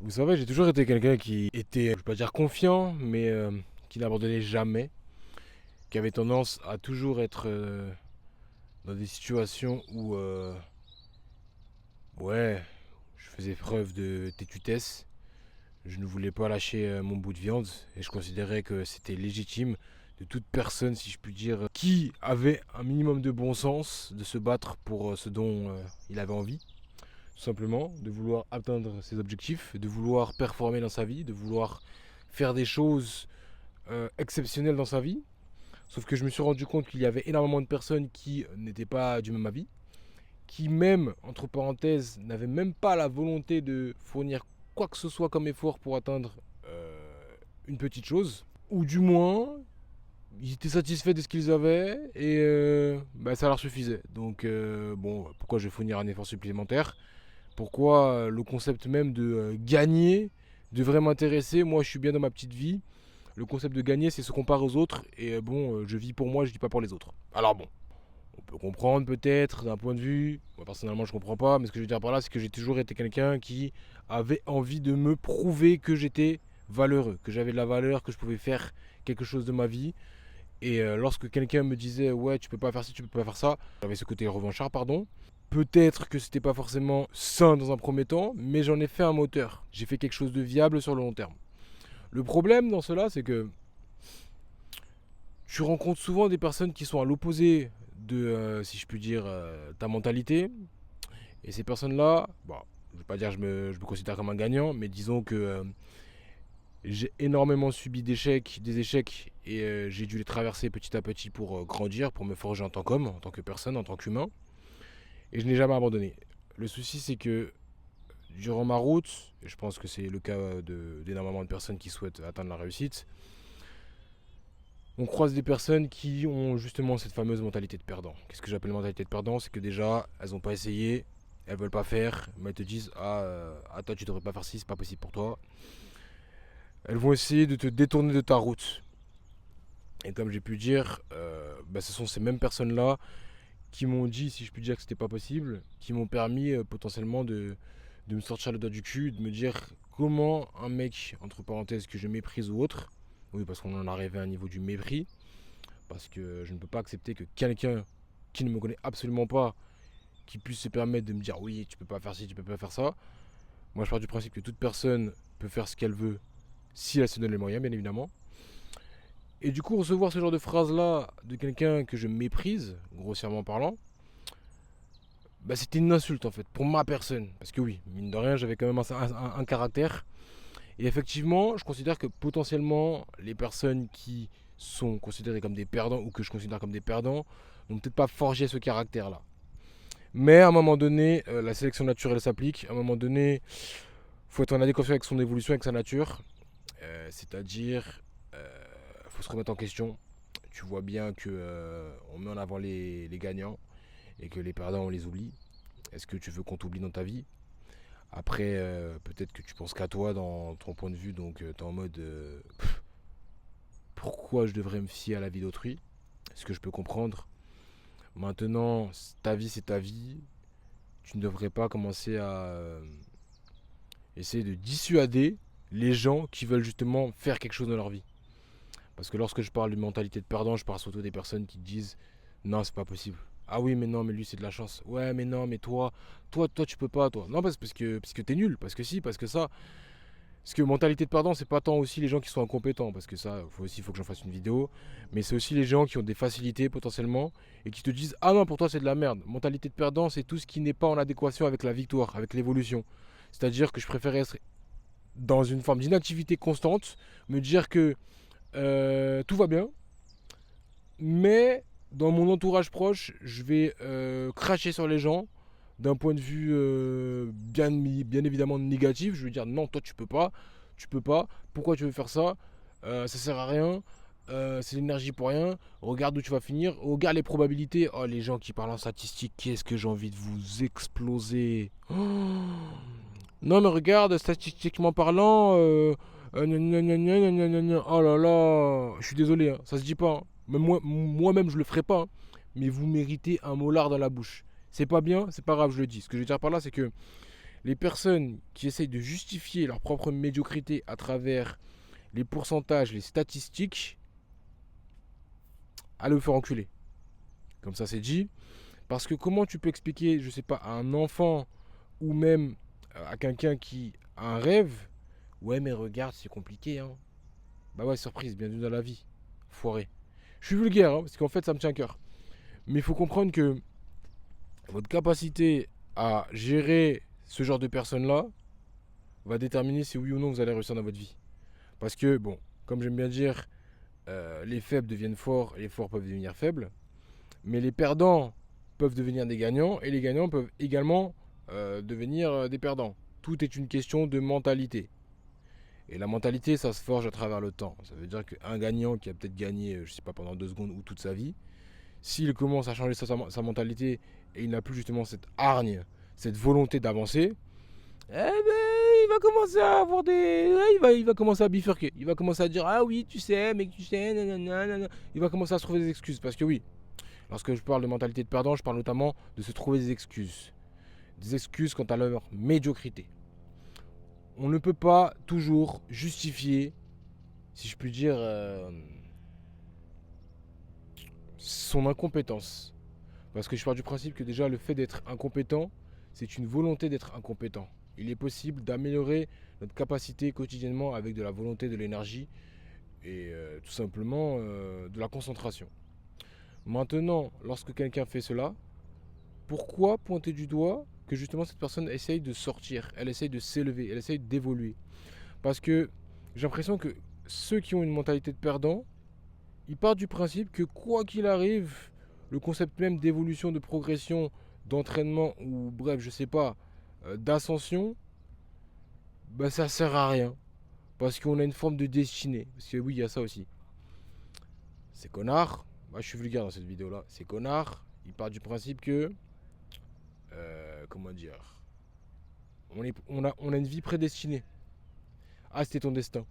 Vous savez, j'ai toujours été quelqu'un qui était, je vais pas dire confiant, mais qui n'abandonnait jamais, qui avait tendance à toujours être dans des situations où, ouais, je faisais preuve de têtutesse. Je ne voulais pas lâcher mon bout de viande et je considérais que c'était légitime de toute personne, si je puis dire, qui avait un minimum de bon sens de se battre pour ce dont il avait envie. Tout simplement, de vouloir atteindre ses objectifs, de vouloir performer dans sa vie, de vouloir faire des choses exceptionnelles dans sa vie. Sauf que je me suis rendu compte qu'il y avait énormément de personnes qui n'étaient pas du même avis, qui même, entre parenthèses, n'avaient même pas la volonté de fournir quoi que ce soit comme effort pour atteindre une petite chose. Ou du moins, ils étaient satisfaits de ce qu'ils avaient et bah, ça leur suffisait. Donc bon, pourquoi je vais fournir un effort supplémentaire? Pourquoi le concept même de gagner devrait m'intéresser? Moi, je suis bien dans ma petite vie. Le concept de gagner, c'est se comparer aux autres. Et bon, je vis pour moi, je vis pas pour les autres. Alors bon, on peut comprendre peut-être d'un point de vue. Moi, personnellement, je comprends pas. Mais ce que je veux dire par là, c'est que j'ai toujours été quelqu'un qui avait envie de me prouver que j'étais valeureux, que j'avais de la valeur, que je pouvais faire quelque chose de ma vie. Et lorsque quelqu'un me disait ouais, tu peux pas faire ci, tu peux pas faire ça, j'avais ce côté revanchard, pardon. Peut-être que c'était pas forcément sain dans un premier temps, mais j'en ai fait un moteur. J'ai fait quelque chose de viable sur le long terme. Le problème dans cela, c'est que tu rencontres souvent des personnes qui sont à l'opposé de, si je puis dire, ta mentalité. Et ces personnes-là, bon, je ne veux pas dire que je me considère comme un gagnant, mais disons que j'ai énormément subi d'échecs, des échecs, et j'ai dû les traverser petit à petit pour grandir, pour me forger en tant qu'homme, en tant que personne, en tant qu'humain. Et je n'ai jamais abandonné. Le souci, c'est que durant ma route, et je pense que c'est le cas d'énormément de personnes qui souhaitent atteindre la réussite, on croise des personnes qui ont justement cette fameuse mentalité de perdant. Qu'est-ce que j'appelle mentalité de perdant? C'est que déjà, elles n'ont pas essayé, elles veulent pas faire, mais elles te disent ah toi tu devrais pas faire ci, c'est pas possible pour toi. Elles vont essayer de te détourner de ta route. Et comme j'ai pu dire, bah, ce sont ces mêmes personnes-là qui m'ont dit, si je puis dire, que c'était pas possible, qui m'ont permis potentiellement de me sortir le doigt du cul, de me dire comment un mec, entre parenthèses, que je méprise ou autre, oui, parce qu'on en arrivait à un niveau du mépris, parce que je ne peux pas accepter que quelqu'un qui ne me connaît absolument pas, qui puisse se permettre de me dire oui, tu peux pas faire ci, tu peux pas faire ça. Moi, je pars du principe que toute personne peut faire ce qu'elle veut si elle se donne les moyens, bien évidemment. Et du coup, recevoir ce genre de phrase-là de quelqu'un que je méprise, grossièrement parlant, bah, c'était une insulte en fait, pour ma personne. Parce que oui, mine de rien, j'avais quand même un caractère. Et effectivement, je considère que potentiellement, les personnes qui sont considérées comme des perdants, ou que je considère comme des perdants, n'ont peut-être pas forgé ce caractère-là. Mais à un moment donné, la sélection naturelle s'applique. À un moment donné, il faut être en adéquation avec son évolution, avec sa nature. C'est-à-dire, il faut se remettre en question. Tu vois bien que on met en avant les gagnants et que les perdants, on les oublie. Est-ce que tu veux qu'on t'oublie dans ta vie? Après, peut-être que tu penses qu'à toi dans ton point de vue, donc tu es en mode pourquoi je devrais me fier à la vie d'autrui? Ce que je peux comprendre. Maintenant, ta vie, c'est ta vie. Tu ne devrais pas commencer à essayer de dissuader les gens qui veulent justement faire quelque chose dans leur vie. Parce que lorsque je parle de mentalité de perdant, je parle surtout des personnes qui disent non, c'est pas possible. Ah oui, mais non, mais lui, c'est de la chance. Ouais, mais non, mais toi, tu peux pas, toi. Non, parce que t'es nul, parce que si, parce que ça. Parce que mentalité de perdant, c'est pas tant aussi les gens qui sont incompétents, parce que ça, faut que j'en fasse une vidéo. Mais c'est aussi les gens qui ont des facilités potentiellement et qui te disent ah non, pour toi, c'est de la merde. Mentalité de perdant, c'est tout ce qui n'est pas en adéquation avec la victoire, avec l'évolution. C'est-à-dire que je préfère être dans une forme d'inactivité constante, me dire que tout va bien, mais dans mon entourage proche, je vais cracher sur les gens d'un point de vue bien évidemment négatif. Je vais dire non, toi tu peux pas, pourquoi tu veux faire ça? Ça sert à rien, c'est l'énergie pour rien, regarde où tu vas finir, regarde les probabilités. Oh, les gens qui parlent en statistique, qu'est-ce que j'ai envie de vous exploser. Oh, non, mais regarde, statistiquement parlant, gna, gna, gna, gna, gna, gna, gna. Oh là là, je suis désolé, hein, ça se dit pas, hein. Même moi-même, je le ferai pas, hein. Mais vous méritez un molar dans la bouche. C'est pas bien, c'est pas grave, je le dis. Ce que je veux dire par là, c'est que Les personnes qui essayent de justifier leur propre médiocrité à travers les pourcentages, les statistiques, allez vous faire enculer. Comme ça, c'est dit. Parce que comment tu peux expliquer, je sais pas, à un enfant ou même à quelqu'un qui a un rêve, ouais, mais regarde, c'est compliqué, hein. Bah ouais, surprise, bienvenue dans la vie. Foiré. Je suis vulgaire, hein, parce qu'en fait, ça me tient à cœur. Mais il faut comprendre que votre capacité à gérer ce genre de personnes-là va déterminer si oui ou non vous allez réussir dans votre vie. Parce que, bon, comme j'aime bien dire, les faibles deviennent forts et les forts peuvent devenir faibles. Mais les perdants peuvent devenir des gagnants et les gagnants peuvent également devenir des perdants. Tout est une question de mentalité. Et la mentalité, ça se forge à travers le temps. Ça veut dire qu'un gagnant qui a peut-être gagné, je sais pas, pendant 2 secondes ou toute sa vie, s'il commence à changer sa mentalité et il n'a plus justement cette hargne, cette volonté d'avancer, eh ben, il va commencer à avoir des. Il va commencer à bifurquer. Il va commencer à dire ah oui, tu sais, mais tu sais, nanana, nanana. Il va commencer à se trouver des excuses. Parce que oui, lorsque je parle de mentalité de perdant, je parle notamment de se trouver des excuses. Des excuses quant à leur médiocrité. On ne peut pas toujours justifier, si je puis dire, son incompétence. Parce que je pars du principe que déjà le fait d'être incompétent, c'est une volonté d'être incompétent. Il est possible d'améliorer notre capacité quotidiennement avec de la volonté, de l'énergie et tout simplement de la concentration. Maintenant, lorsque quelqu'un fait cela, pourquoi pointer du doigt que justement cette personne essaye de sortir, elle essaye de s'élever, elle essaye d'évoluer? Parce que j'ai l'impression que ceux qui ont une mentalité de perdant, ils partent du principe que quoi qu'il arrive, le concept même d'évolution, de progression, d'entraînement ou bref, je sais pas, d'ascension, bah ça sert à rien. Parce qu'on a une forme de destinée. Parce que oui, il y a ça aussi. Ces connards, moi je suis vulgaire dans cette vidéo là, ces connards, ils partent du principe que, comment dire, on a une vie prédestinée. Ah, c'était ton destin.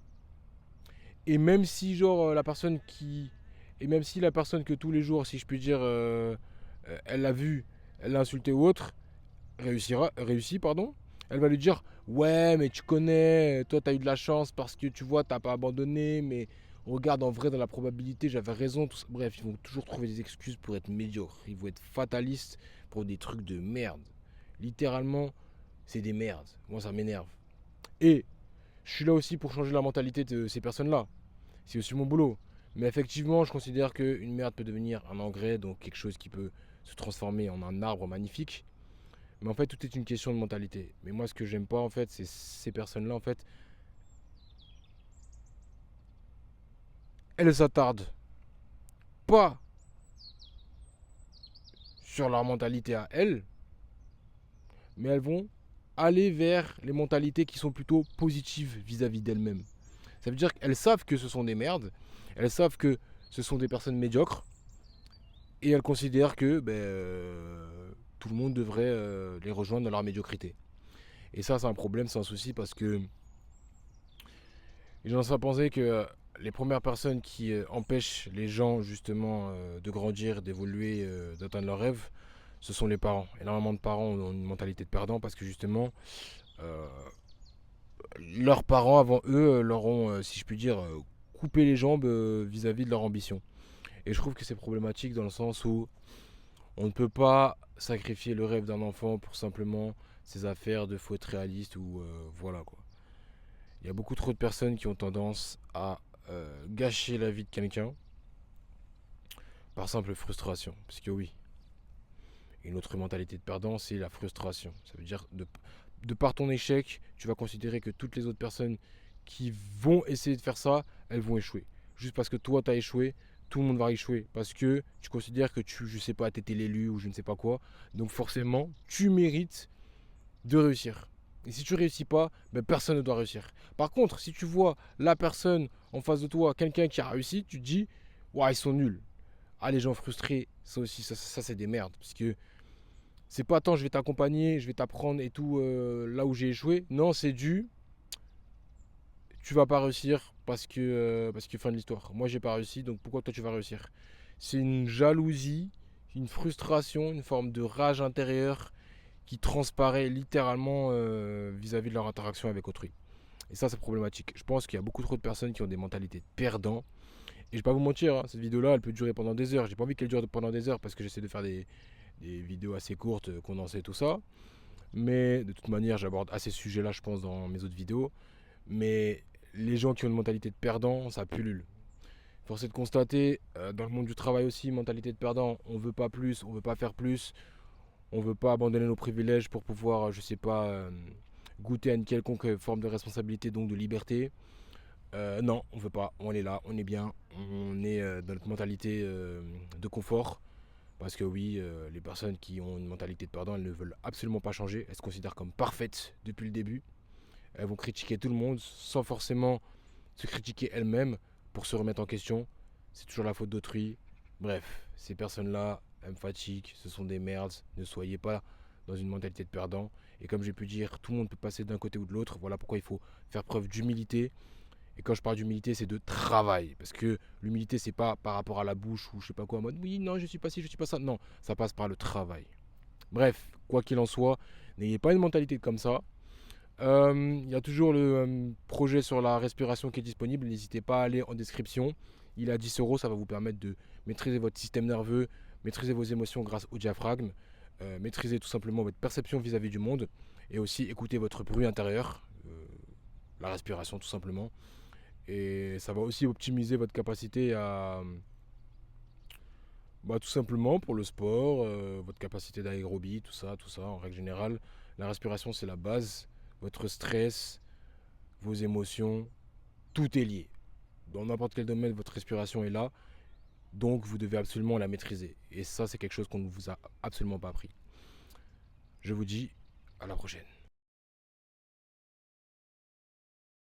Et même si genre la personne qui... Et même si la personne que tous les jours, si je puis dire, elle l'a vu, elle l'a insulté ou autre, réussit, pardon, elle va lui dire ouais mais tu connais, toi t'as eu de la chance parce que tu vois t'as pas abandonné, mais regarde en vrai dans la probabilité j'avais raison, tout ça. Bref, ils vont toujours trouver des excuses pour être médiocres, ils vont être fatalistes pour des trucs de merde. Littéralement, c'est des merdes. Moi ça m'énerve. Et je suis là aussi pour changer la mentalité de ces personnes-là. C'est aussi mon boulot. Mais effectivement, je considère qu'une merde peut devenir un engrais, donc quelque chose qui peut se transformer en un arbre magnifique. Mais en fait, tout est une question de mentalité. Mais moi, ce que j'aime pas, en fait, c'est ces personnes-là, en fait, elles s'attardent pas sur leur mentalité à elles, mais elles vont aller vers les mentalités qui sont plutôt positives vis-à-vis d'elles-mêmes. Ça veut dire qu'elles savent que ce sont des merdes, elles savent que ce sont des personnes médiocres, et elles considèrent que tout le monde devrait les rejoindre dans leur médiocrité. Et ça, c'est un problème, c'est un souci parce que j'ai tendance à penser que les premières personnes qui empêchent les gens justement de grandir, d'évoluer, d'atteindre leurs rêves, ce sont les parents. Énormément de parents ont une mentalité de perdant parce que justement, euh, leurs parents avant eux leur ont, si je puis dire, coupé les jambes vis-à-vis de leur ambition. Et je trouve que c'est problématique dans le sens où on ne peut pas sacrifier le rêve d'un enfant pour simplement ses affaires de faut être réaliste ou voilà quoi. Il y a beaucoup trop de personnes qui ont tendance à gâcher la vie de quelqu'un par simple frustration. Parce que oui, une autre mentalité de perdant, c'est la frustration. Ça veut dire de par ton échec, tu vas considérer que toutes les autres personnes qui vont essayer de faire ça, elles vont échouer. Juste parce que toi, tu as échoué, tout le monde va échouer. Parce que tu considères que tu, je sais pas, t'étais l'élu ou je ne sais pas quoi. Donc forcément, tu mérites de réussir. Et si tu réussis pas, ben personne ne doit réussir. Par contre, si tu vois la personne en face de toi, quelqu'un qui a réussi, tu te dis, ouais, ils sont nuls. Ah, les gens frustrés, ça aussi, ça c'est des merdes. Parce que c'est pas tant je vais t'accompagner, je vais t'apprendre et tout là où j'ai échoué. Non, c'est dû, tu vas pas réussir parce que fin de l'histoire. Moi, j'ai pas réussi, donc pourquoi toi tu vas réussir? C'est une jalousie, une frustration, une forme de rage intérieure qui transparaît littéralement vis-à-vis de leur interaction avec autrui. Et ça, c'est problématique. Je pense qu'il y a beaucoup trop de personnes qui ont des mentalités de perdants. Et je vais pas vous mentir, hein, cette vidéo-là, elle peut durer pendant des heures. J'ai pas envie qu'elle dure pendant des heures parce que j'essaie de faire des vidéos assez courtes, condensées, tout ça. Mais de toute manière, j'aborde assez ce sujet-là, je pense, dans mes autres vidéos. Mais les gens qui ont une mentalité de perdant, ça pullule. Force est de constater, dans le monde du travail aussi, mentalité de perdant, on veut pas plus, on veut pas faire plus, on veut pas abandonner nos privilèges pour pouvoir, je sais pas, goûter à une quelconque forme de responsabilité, donc de liberté. Non, on veut pas, on est là, on est bien, on est dans notre mentalité de confort. Parce que oui, les personnes qui ont une mentalité de perdant, elles ne veulent absolument pas changer, elles se considèrent comme parfaites depuis le début. Elles vont critiquer tout le monde sans forcément se critiquer elles-mêmes pour se remettre en question. C'est toujours la faute d'autrui. Bref, ces personnes-là, elles me fatiguent, ce sont des merdes. Ne soyez pas dans une mentalité de perdant. Et comme j'ai pu dire, tout le monde peut passer d'un côté ou de l'autre. Voilà pourquoi il faut faire preuve d'humilité. Et quand je parle d'humilité, c'est de travail. Parce que l'humilité, c'est pas par rapport à la bouche ou je sais pas quoi, en mode oui, non, je suis pas ci, je suis pas ça. Non, ça passe par le travail. Bref, quoi qu'il en soit, n'ayez pas une mentalité comme ça. Il y a toujours le projet sur la respiration qui est disponible. N'hésitez pas à aller en description. Il est à 10 euros. Ça va vous permettre de maîtriser votre système nerveux, maîtriser vos émotions grâce au diaphragme, maîtriser tout simplement votre perception vis-à-vis du monde et aussi écouter votre bruit intérieur, la respiration tout simplement. Et ça va aussi optimiser votre capacité à, bah, tout simplement pour le sport, votre capacité d'aérobie, tout ça, en règle générale. La respiration, c'est la base. Votre stress, vos émotions, tout est lié. Dans n'importe quel domaine, votre respiration est là. Donc, vous devez absolument la maîtriser. Et ça, c'est quelque chose qu'on ne vous a absolument pas appris. Je vous dis à la prochaine.